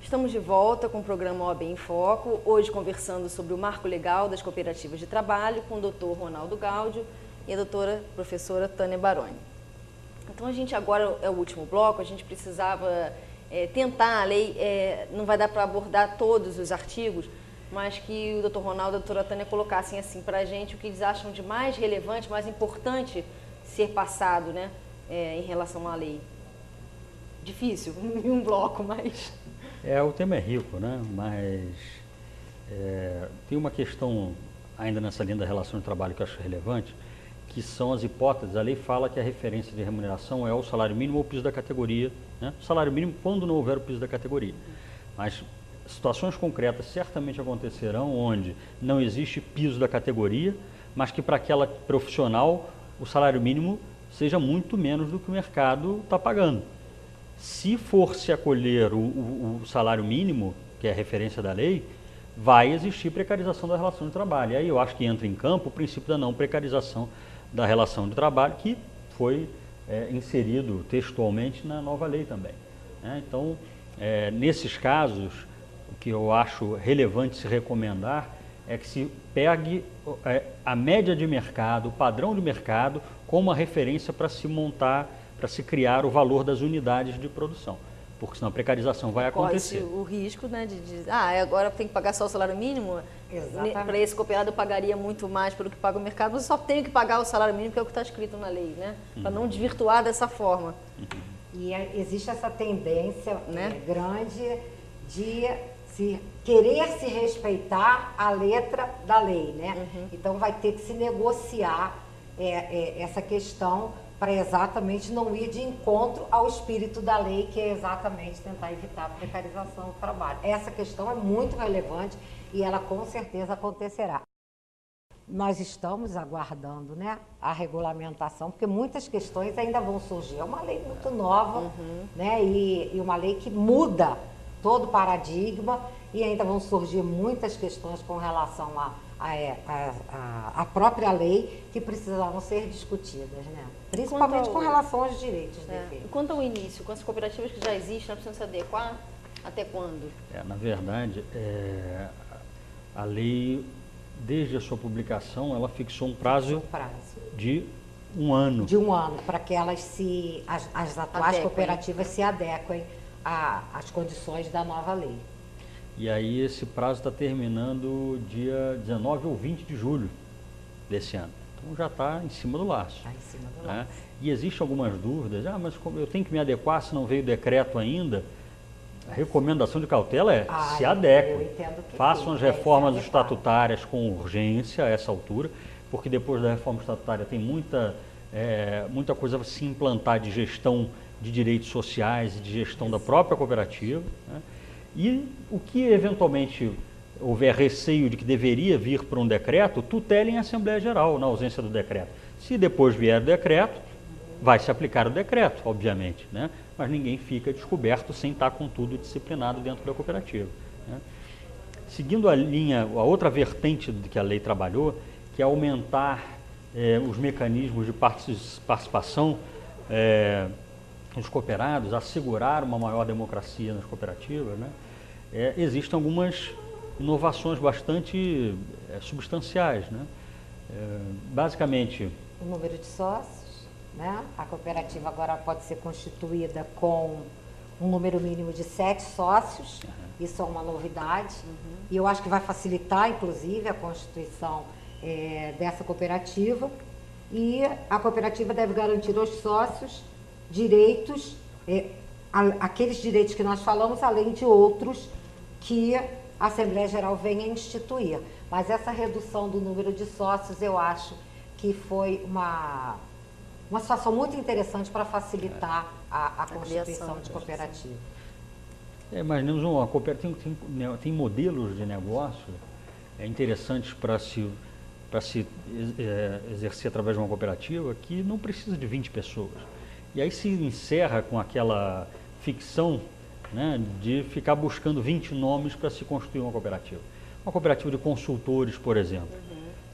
Estamos de volta com o programa OAB em Foco, hoje conversando sobre o marco legal das cooperativas de trabalho com o Dr. Ronaldo Gáudio e a doutora professora Tânia Baroni. Então a gente agora é o último bloco, a gente precisava tentar, a lei não vai dar para abordar todos os artigos, mas que o Dr. Ronaldo e a doutora Tânia colocassem assim para a gente o que eles acham de mais relevante, mais importante ser passado, né, em relação à lei. Difícil em um bloco, mas... O tema é rico, né? Mas tem uma questão ainda nessa linha da relação de trabalho que eu acho relevante, que são as hipóteses. A lei fala que a referência de remuneração é o salário mínimo ou o piso da categoria, né? O salário mínimo quando não houver o piso da categoria. Mas situações concretas certamente acontecerão onde não existe piso da categoria, mas que para aquela profissional o salário mínimo seja muito menos do que o mercado está pagando. Se for se acolher o salário mínimo, que é a referência da lei, vai existir precarização da relação de trabalho. E aí eu acho que entra em campo o princípio da não precarização da relação de trabalho, que foi inserido textualmente na nova lei também, né? Então, nesses casos, o que eu acho relevante se recomendar é que se pegue a média de mercado, o padrão de mercado, como uma referência para se montar, para se criar o valor das unidades de produção, porque senão a precarização vai acontecer. O risco, né, de agora tem que pagar só o salário mínimo. Para esse cooperado eu pagaria muito mais pelo que paga o mercado, mas eu só tenho que pagar o salário mínimo, que é o que está escrito na lei, né? Para não desvirtuar dessa forma. E existe essa tendência, né, grande de querer se respeitar a letra da lei, né? Então vai ter que se negociar essa questão para exatamente não ir de encontro ao espírito da lei, que é exatamente tentar evitar a precarização do trabalho. Essa questão é muito relevante e ela com certeza acontecerá. Nós estamos aguardando, né, a regulamentação, porque muitas questões ainda vão surgir. É uma lei muito nova, né, e uma lei que muda todo o paradigma e ainda vão surgir muitas questões com relação à própria lei que precisarão ser discutidas, né? Principalmente com relação aos direitos. Quanto ao início, com as cooperativas que já existem, nós precisamos se adequar? Até quando? Na verdade, a lei, desde a sua publicação, ela fixou um prazo de um ano. De um ano, para que as atuais cooperativas se adequem às condições da nova lei. E aí esse prazo está terminando dia 19 ou 20 de julho desse ano. Então já está em cima do laço. Está em cima do laço. E existem algumas dúvidas. Mas eu tenho que me adequar se não veio decreto ainda? A recomendação de cautela é se adequem. Façam as reformas estatutárias com urgência a essa altura, porque depois da reforma estatutária tem muita coisa a se implantar de gestão de direitos sociais e de gestão da própria cooperativa, né? E o que eventualmente houver receio de que deveria vir por um decreto, tutela em Assembleia Geral, na ausência do decreto. Se depois vier o decreto, vai se aplicar o decreto, obviamente, né? Mas ninguém fica descoberto sem estar com tudo disciplinado dentro da cooperativa, né? Seguindo a outra vertente que a lei trabalhou, que é aumentar os mecanismos de participação dos cooperados, assegurar uma maior democracia nas cooperativas, né? Existem algumas inovações bastante substanciais, né? Basicamente... O número de sócios, né? A cooperativa agora pode ser constituída com um número mínimo de 7 sócios, isso é uma novidade, e eu acho que vai facilitar, inclusive, a constituição dessa cooperativa, e a cooperativa deve garantir aos sócios direitos, aqueles direitos que nós falamos, além de outros que a Assembleia Geral venha a instituir. Mas essa redução do número de sócios, eu acho que foi uma situação muito interessante para facilitar a constituição de cooperativa. Imaginemos uma cooperativa, tem modelos de negócio interessantes para se exercer através de uma cooperativa que não precisa de 20 pessoas. E aí se encerra com aquela ficção, né, de ficar buscando 20 nomes para se constituir uma cooperativa. Uma cooperativa de consultores, por exemplo,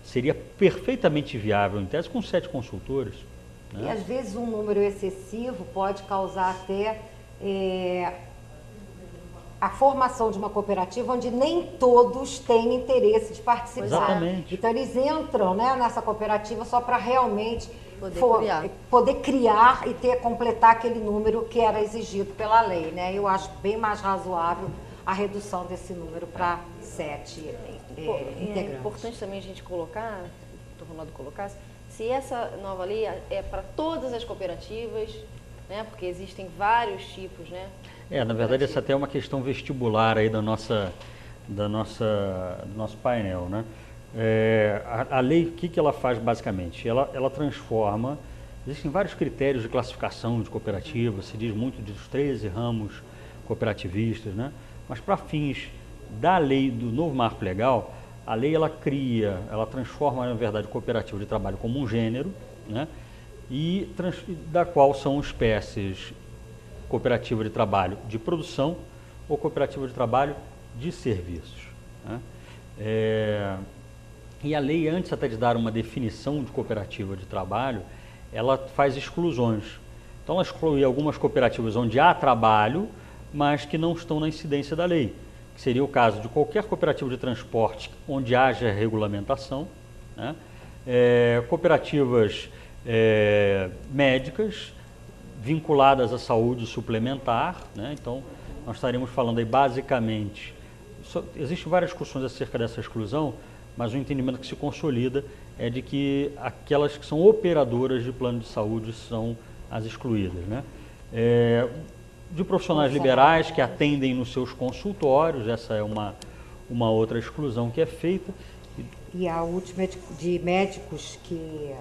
seria perfeitamente viável, em tese, com 7 consultores, né? E às vezes um número excessivo pode causar até a formação de uma cooperativa onde nem todos têm interesse de participar. Exatamente. Então eles entram, né, nessa cooperativa só para realmente poder criar e completar aquele número que era exigido pela lei, né? Eu acho bem mais razoável a redução desse número para 7 integrantes. É importante também a gente colocar, o Ronaldo colocasse, se essa nova lei é para todas as cooperativas, né? Porque existem vários tipos, né? Na verdade, essa até é uma questão vestibular aí do nosso painel, né? A lei, o que ela faz basicamente? Ela transforma, existem vários critérios de classificação de cooperativas, se diz muito dos 13 ramos cooperativistas, né? Mas para fins da lei, do novo marco legal, a lei ela transforma, na verdade, cooperativa de trabalho como um gênero, né? E da qual são espécies cooperativa de trabalho de produção ou cooperativa de trabalho de serviços, né? E a lei, antes até de dar uma definição de cooperativa de trabalho, ela faz exclusões. Então ela exclui algumas cooperativas onde há trabalho, mas que não estão na incidência da lei, que seria o caso de qualquer cooperativa de transporte onde haja regulamentação, né? Cooperativas médicas vinculadas à saúde suplementar, né? Então nós estaremos falando aí basicamente, existem várias discussões acerca dessa exclusão, mas o entendimento que se consolida é de que aquelas que são operadoras de plano de saúde são as excluídas, né? De profissionais liberais que atendem nos seus consultórios, essa é uma outra exclusão que é feita. E a última é de médicos que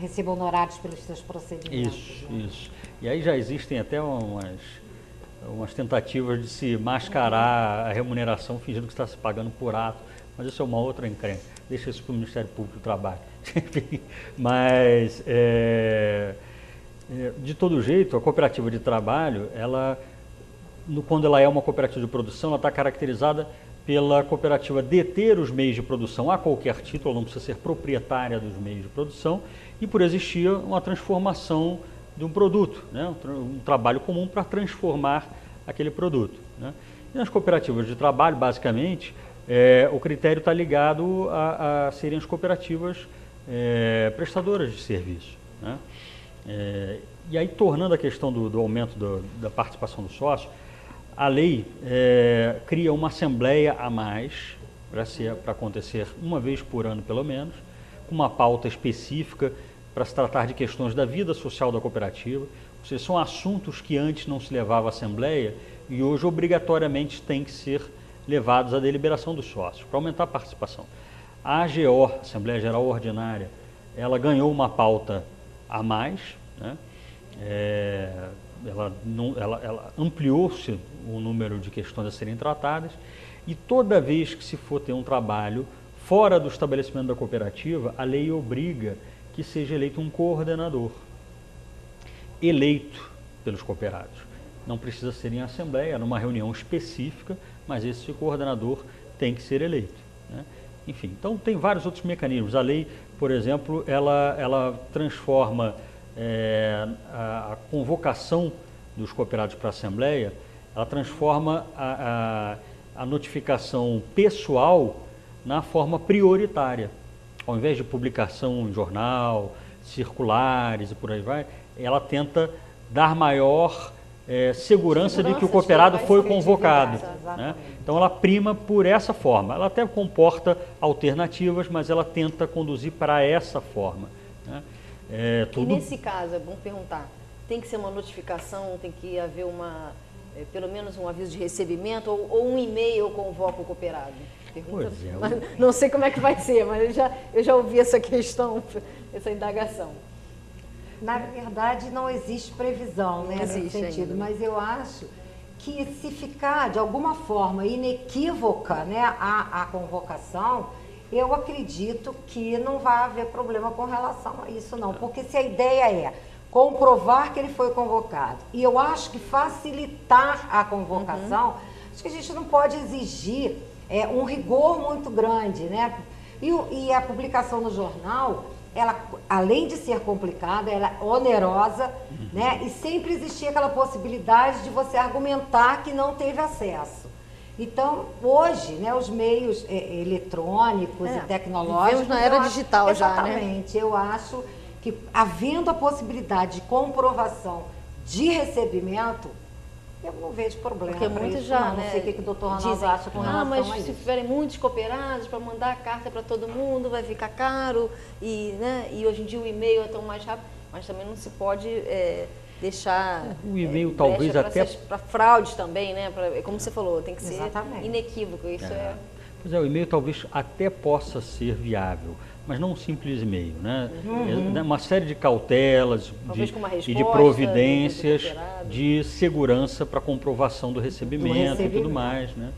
recebam honorários pelos seus procedimentos. Isso. E aí já existem até umas tentativas de se mascarar a remuneração fingindo que está se pagando por ato, mas isso é uma outra encrenca. Deixa isso para o Ministério Público do Trabalho. Mas, de todo jeito, a cooperativa de trabalho, quando ela é uma cooperativa de produção, ela está caracterizada pela cooperativa deter os meios de produção a qualquer título, ela não precisa ser proprietária dos meios de produção, e por existir uma transformação de um produto, né? Um trabalho comum para transformar aquele produto, né? E nas cooperativas de trabalho, basicamente, o critério está ligado a serem as cooperativas prestadoras de serviço, né? E aí, tornando a questão do aumento da participação do sócio, a lei cria uma assembleia a mais, para acontecer uma vez por ano pelo menos, com uma pauta específica para se tratar de questões da vida social da cooperativa. Ou seja, são assuntos que antes não se levava à assembleia e hoje obrigatoriamente têm que ser levados à deliberação dos sócios, para aumentar a participação. A AGO, Assembleia Geral Ordinária, ela ganhou uma pauta a mais, né? Ela ampliou-se o número de questões a serem tratadas, e toda vez que se for ter um trabalho fora do estabelecimento da cooperativa, a lei obriga que seja eleito um coordenador, eleito pelos cooperados. Não precisa ser em assembleia, numa reunião específica, mas esse coordenador tem que ser eleito, né? Enfim, então tem vários outros mecanismos. A lei, por exemplo, ela transforma a convocação dos cooperados para a assembleia, ela transforma a notificação pessoal na forma prioritária. Ao invés de publicação em jornal, circulares e por aí vai, ela tenta dar maior segurança de que o cooperado foi convocado, né? Então ela prima por essa forma. Ela até comporta alternativas, mas ela tenta conduzir para essa forma, né? E nesse caso, é bom perguntar, tem que ser uma notificação, tem que haver pelo menos um aviso de recebimento ou um e-mail convoca o cooperado? Pergunta, mas não sei como é que vai ser, mas eu já ouvi essa questão, essa indagação. Na verdade, não existe previsão, né, nesse sentido, ainda. Mas eu acho que se ficar de alguma forma inequívoca, né, a convocação, eu acredito que não vai haver problema com relação a isso, não. Porque se a ideia é comprovar que ele foi convocado, e eu acho que facilitar a convocação, acho que a gente não pode exigir um rigor muito grande, né? E a publicação no jornal, ela, além de ser complicada, ela é onerosa, né? E sempre existia aquela possibilidade de você argumentar que não teve acesso. Então, hoje, né, os meios eletrônicos e tecnológicos... Vivemos na era digital já, né? Exatamente. Eu acho que, havendo a possibilidade de comprovação de recebimento, eu não vejo problema. Porque muitos isso, já, não. né? Não sei o que o doutor Ronaldo acha com relação mas a se isso. tiverem muitos cooperados para mandar a carta para todo mundo, vai ficar caro. E hoje em dia o e-mail é tão mais rápido. Mas também não se pode deixar o e-mail talvez até para fraudes também, né? Como você falou, tem que ser Exatamente. inequívoco. Isso Pois é, o e-mail talvez até possa ser viável, mas não um simples e-mail, né? Uma série de cautelas e de providências de segurança para comprovação do recebimento e tudo mais, né?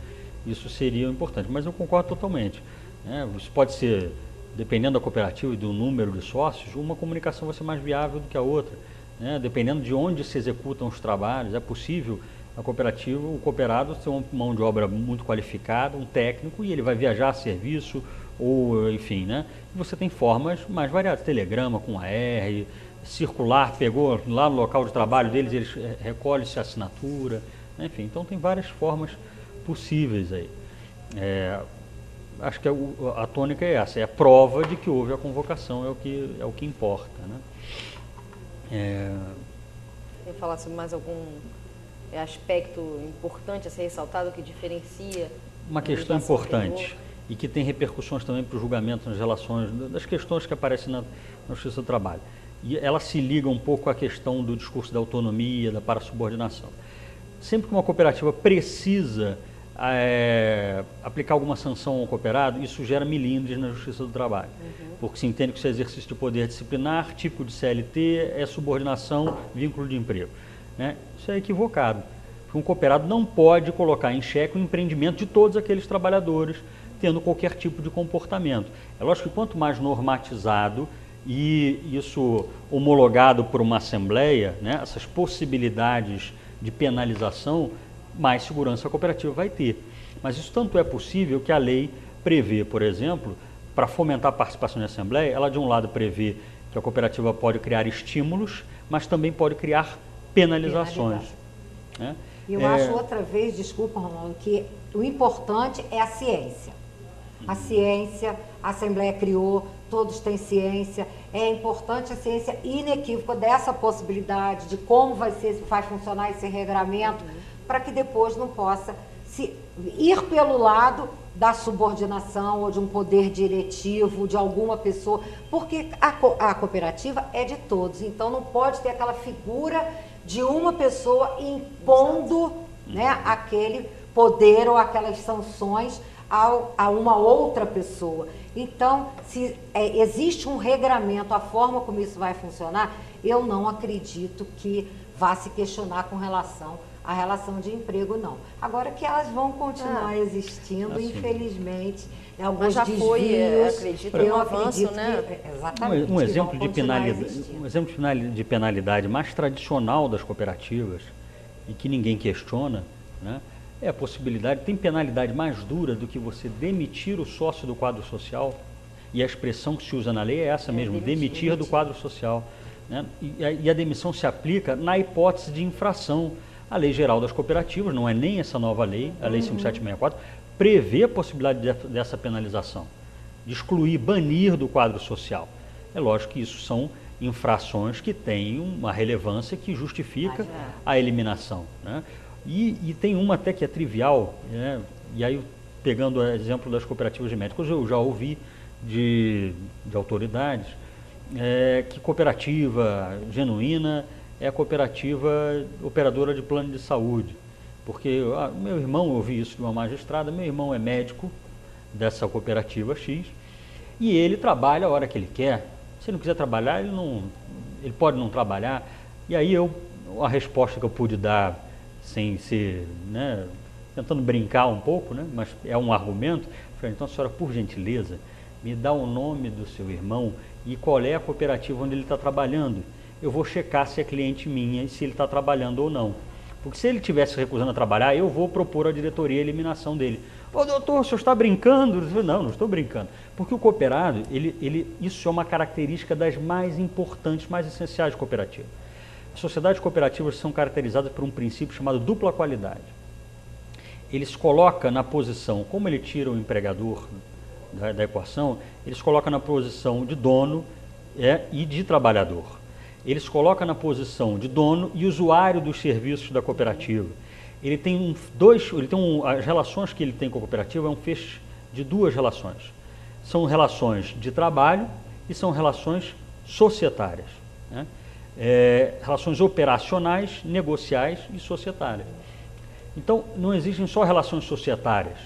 Isso seria importante, mas eu concordo totalmente, né? Isso pode ser, dependendo da cooperativa e do número de sócios, uma comunicação vai ser mais viável do que a outra, né? Dependendo de onde se executam os trabalhos, é possível a cooperativa, o cooperado ter uma mão de obra muito qualificada, um técnico, e ele vai viajar a serviço, ou enfim, né? E você tem formas mais variadas, telegrama com AR, circular, pegou lá no local de trabalho deles, eles recolhem-se a assinatura, né? Enfim, então tem várias formas possíveis aí. Acho que a tônica é essa, é a prova de que houve a convocação, é o que importa, né? Quer falar sobre mais algum aspecto importante a ser ressaltado que diferencia? Uma questão importante e que tem repercussões também para o julgamento nas relações, das questões que aparecem na Justiça do Trabalho. E ela se liga um pouco à questão do discurso da autonomia, da parasubordinação. Sempre que uma cooperativa precisa aplicar alguma sanção ao cooperado, isso gera milindres na Justiça do Trabalho. Porque se entende que isso é exercício de poder disciplinar, típico de CLT, é subordinação, vínculo de emprego, né? Isso é equivocado. Um cooperado não pode colocar em xeque o empreendimento de todos aqueles trabalhadores tendo qualquer tipo de comportamento. É lógico que quanto mais normatizado e isso homologado por uma assembleia, né, essas possibilidades de penalização, mais segurança a cooperativa vai ter. Mas isso tanto é possível que a lei prevê, por exemplo, para fomentar a participação na assembleia, ela de um lado prevê que a cooperativa pode criar estímulos, mas também pode criar penalizações. Né? E eu acho outra vez, desculpa, Ronaldo, que o importante é a ciência. A ciência, a Assembleia criou, todos têm ciência. É importante a ciência inequívoca dessa possibilidade de como vai funcionar esse regramento, para que depois não possa ir pelo lado da subordinação ou de um poder diretivo de alguma pessoa, porque a cooperativa é de todos, então não pode ter aquela figura de uma pessoa impondo, né, aquele poder ou aquelas sanções a uma outra pessoa. Então, se existe um regramento, a forma como isso vai funcionar, eu não acredito que vá se questionar com relação à relação de emprego, não. Agora que elas vão continuar existindo, infelizmente, alguns já desvios, acredito, um avanço, né? Exatamente. Um exemplo de penalidade mais tradicional das cooperativas e que ninguém questiona, né, é a possibilidade, tem penalidade mais dura do que você demitir o sócio do quadro social, e a expressão que se usa na lei é essa mesmo, demitir do quadro social, né? E a demissão se aplica na hipótese de infração. A Lei Geral das Cooperativas, não é nem essa nova lei, a Lei 5764, prevê a possibilidade dessa penalização, de excluir, banir do quadro social. É lógico que isso são infrações que têm uma relevância que justifica a eliminação, né? E tem uma até que é trivial, né? E aí, pegando o exemplo das cooperativas de médicos, eu já ouvi de autoridades que cooperativa genuína é a cooperativa operadora de plano de saúde. Porque meu irmão, eu ouvi isso de uma magistrada, meu irmão é médico dessa cooperativa X e ele trabalha a hora que ele quer. Se ele não quiser trabalhar, ele pode não trabalhar. E aí a resposta que eu pude dar, sem ser, né, tentando brincar um pouco, né, mas é um argumento, falei, então a senhora, por gentileza, me dá o nome do seu irmão e qual é a cooperativa onde ele está trabalhando. Eu vou checar se é cliente minha e se ele está trabalhando ou não. Porque se ele estivesse recusando a trabalhar, eu vou propor à diretoria a eliminação dele. Ô doutor, o senhor está brincando? Não estou brincando. Porque o cooperado, isso é uma característica das mais importantes, mais essenciais de cooperativa. As sociedades cooperativas são caracterizadas por um princípio chamado dupla qualidade. ele se coloca na posição, como ele tira o empregador da equação, ele se coloca na posição de dono e de trabalhador. Ele se coloca na posição de dono e usuário dos serviços da cooperativa. Ele tem as relações que ele tem com a cooperativa é um feixe de duas relações. São relações de trabalho e são relações societárias, né? Relações operacionais, negociais e societárias. Então, não existem só relações societárias,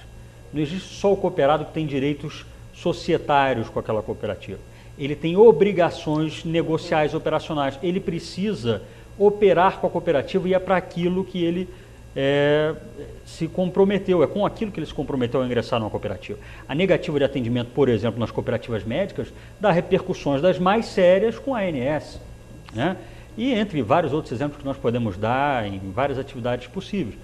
não existe só o cooperado que tem direitos societários com aquela cooperativa. Ele tem obrigações negociais, operacionais. Ele precisa operar com a cooperativa e é para aquilo que ele se comprometeu, é com aquilo que ele se comprometeu a ingressar numa cooperativa. A negativa de atendimento, por exemplo, nas cooperativas médicas, dá repercussões das mais sérias com a ANS, né? E entre vários outros exemplos que nós podemos dar em várias atividades possíveis.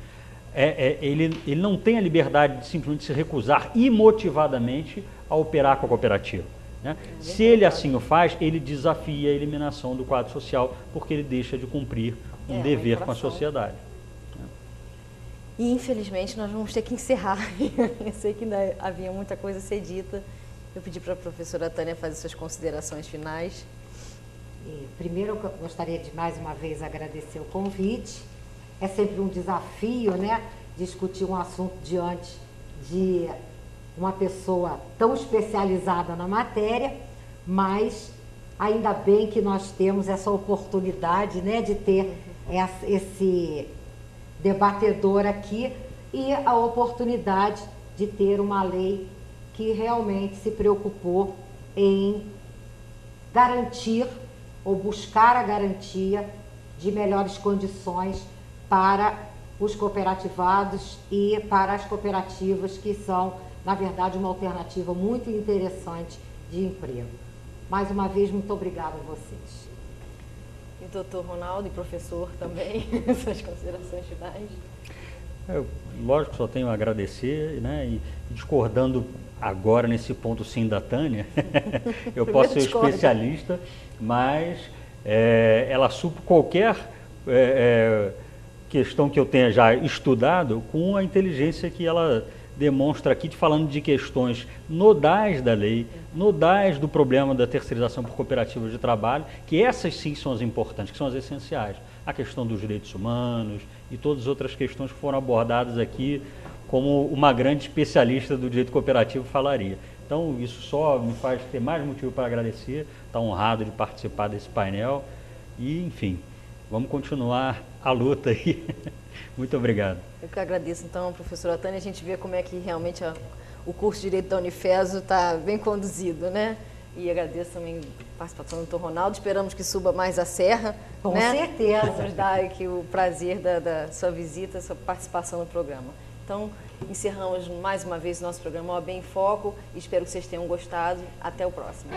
Ele não tem a liberdade de simplesmente se recusar imotivadamente a operar com a cooperativa, né? Se ele assim o faz, ele desafia a eliminação do quadro social, porque ele deixa de cumprir um dever com a sociedade. E infelizmente nós vamos ter que encerrar. Eu sei que ainda havia muita coisa a ser dita. Eu pedi para a professora Tânia fazer suas considerações finais. Primeiro eu gostaria de mais uma vez agradecer o convite. É sempre um desafio, né, discutir um assunto diante de uma pessoa tão especializada na matéria, mas ainda bem que nós temos essa oportunidade, né, de ter esse debatedor aqui e a oportunidade de ter uma lei que realmente se preocupou em garantir ou buscar a garantia de melhores condições para os cooperativados e para as cooperativas, que são, na verdade, uma alternativa muito interessante de emprego. Mais uma vez, muito obrigada a vocês. E doutor Ronaldo, e professor também, suas considerações finais? Lógico que só tenho a agradecer, né? E discordando agora nesse ponto sim da Tânia, eu posso ser especialista, mas ela supre qualquer questão que eu tenha já estudado com a inteligência que ela demonstra aqui, falando de questões nodais da lei, nodais do problema da terceirização por cooperativas de trabalho, que essas sim são as importantes, que são as essenciais. A questão dos direitos humanos e todas as outras questões que foram abordadas aqui, como uma grande especialista do direito cooperativo falaria. Então, isso só me faz ter mais motivo para agradecer, estar honrado de participar desse painel e, enfim, vamos continuar a luta aí. Muito obrigado. Eu que agradeço, então, professora Tânia. A gente vê como é que realmente o curso de Direito da Unifeso está bem conduzido, né? E agradeço também a participação do doutor Ronaldo. Esperamos que suba mais a serra. Com né? certeza. Nos dar aqui o prazer da sua visita, sua participação no programa. Então, encerramos mais uma vez o nosso programa OAB em Foco. Espero que vocês tenham gostado. Até o próximo.